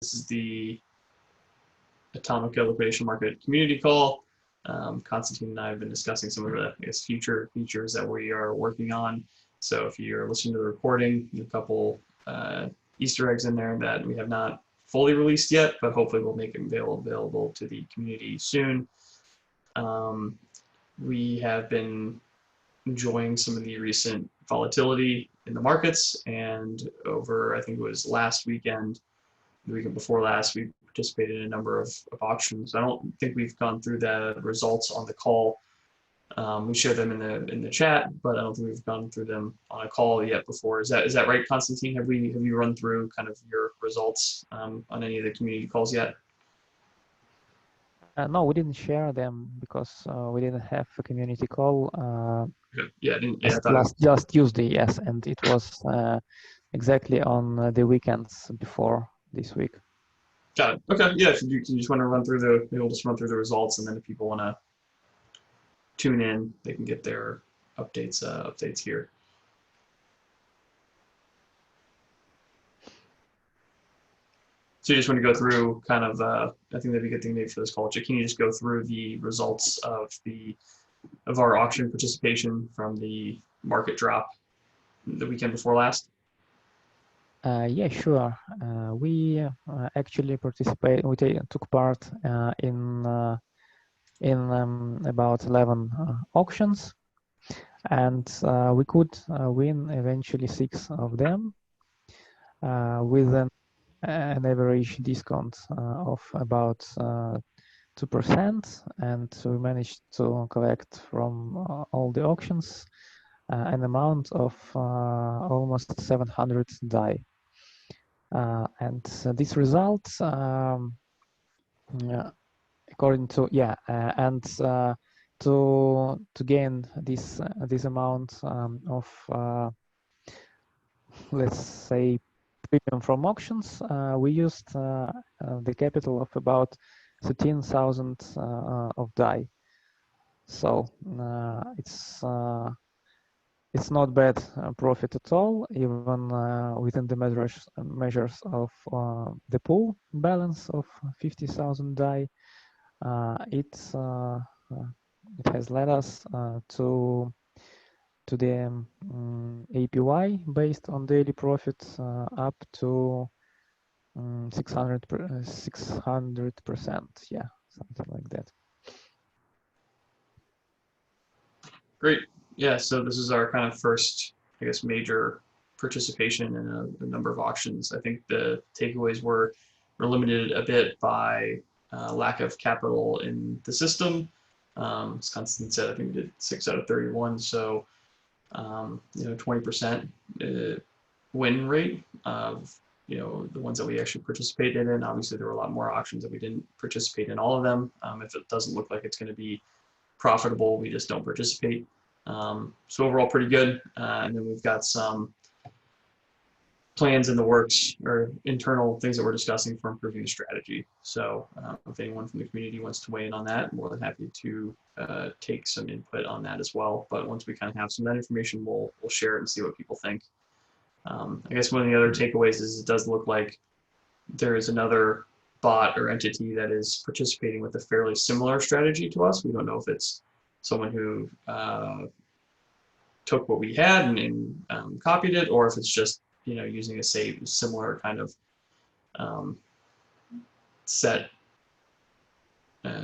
This is the Atomica Liquidation Market community call. Constantine and I have been discussing some of the, I guess, future features that we are working on. So if you're listening to the recording, there's a couple Easter eggs in there that we have not fully released yet, but hopefully we'll make them available to the community soon. We have been enjoying some of the recent volatility in the markets, and over, I think it was last weekend, the weekend before last, we participated in a number of auctions. I don't think we've gone through the results on the call. We share them in the chat, but I don't think we've gone through them on a call yet before. Is that right, Constantine? Have you run through kind of your results on any of the community calls yet? No, we didn't share them because we didn't have a community call. Yeah, just Tuesday, yes, and it was exactly on the weekends before this week. Got it. Okay, yeah. If you just want to run through maybe we'll just run through the results, and then if people want to tune in, they can get their updates here. So you just want to go through kind of, I think that'd be a good thing maybe for this call. Can you just go through the results of our auction participation from the market drop the weekend before last? Yeah, sure. We actually took part in about 11 auctions, and we could win eventually 6 of them with an average discount of about 2%, and we managed to collect from all the auctions an amount of almost 700 DAI. And this result, according to to gain this amount of let's say premium from auctions, we used the capital of about 13,000 of DAI. So it's not bad profit at all, even within the measures of the pool balance of 50,000 DAI. It has led us to the APY based on daily profit up to 600%, yeah, something like that. Great. Yeah, so this is our kind of first, I guess, major participation in a number of auctions. I think the takeaways were limited a bit by lack of capital in the system. As Constantine said, I think we did 6 out of 31, so 20% win rate of the ones that we actually participated in. Obviously, there were a lot more auctions that we didn't participate in all of them. If it doesn't look like it's going to be profitable, we just don't participate. So overall, pretty good. And then we've got some plans in the works or internal things that we're discussing for improving the strategy. So if anyone from the community wants to weigh in on that, I'm more than happy to take some input on that as well. But once we kind of have some of that information, we'll share it and see what people think. I guess one of the other takeaways is it does look like there is another bot or entity that is participating with a fairly similar strategy to us. We don't know if it's someone who took what we had and copied it, or if it's just using a similar kind of set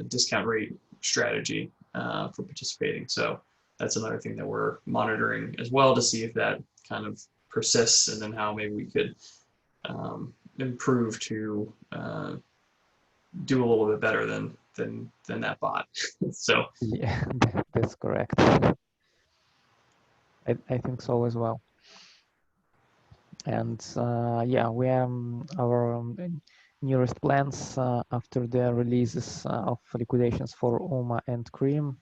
discount rate strategy for participating. So that's another thing that we're monitoring as well to see if that kind of persists, and then how maybe we could improve to do a little bit better than that bot. So yeah, that's correct. I think so as well. And yeah, we have our nearest plans after the releases of liquidations for UMA and Cream.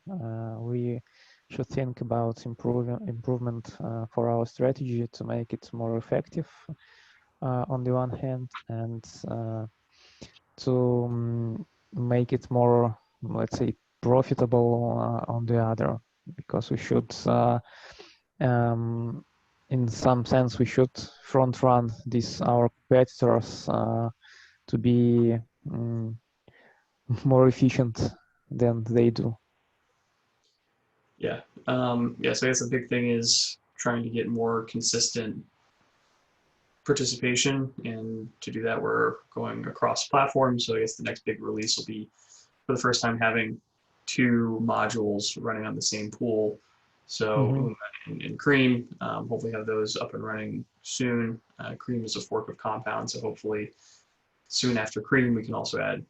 We should think about improvement for our strategy to make it more effective on the one hand, and to make it more, let's say, profitable on the other, because we should in some sense we should front run these our competitors to be more efficient than they do. Yeah. Yeah. So I guess the big thing is trying to get more consistent participation, and to do that, we're going across platforms. So I guess the next big release will be, for the first time, having two modules running on the same pool. So UMA and Cream, hopefully have those up and running soon. Cream is a fork of Compound, so hopefully soon after Cream, we can also add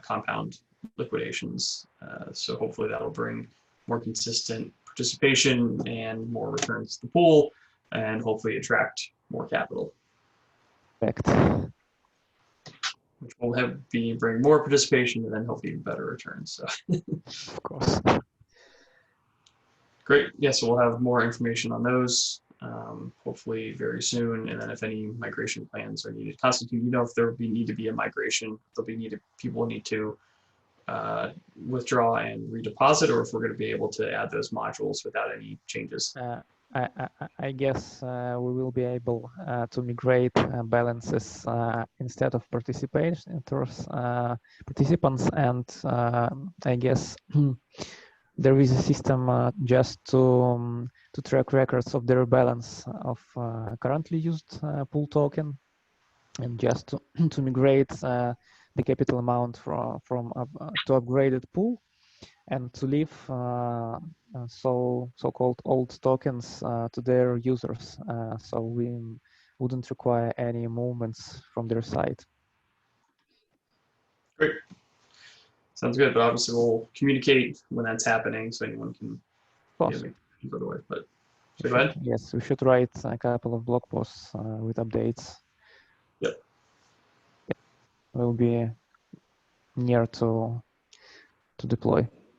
Compound liquidations. So hopefully that'll bring more consistent participation and more returns to the pool, and hopefully attract more capital. Correct. Which will bring more participation and then hopefully even better returns. So. Of course. Great. Yeah, so we'll have more information on those hopefully very soon. And then if any migration plans are needed, Constantine, if there need to be a migration, people need to withdraw and redeposit, or if we're going to be able to add those modules without any changes. I guess we will be able to migrate balances instead of participants, and I guess there is a system just to track records of their balance of currently used pool token, and just to migrate the capital amount from to upgraded pool, and to leave so-called old tokens to their users, so we wouldn't require any movements from their side. Great. Sounds good, but obviously we'll communicate when that's happening so anyone can go to it. But so go ahead. Yes, we should write a couple of blog posts with updates. Yep. We'll be near to deploy.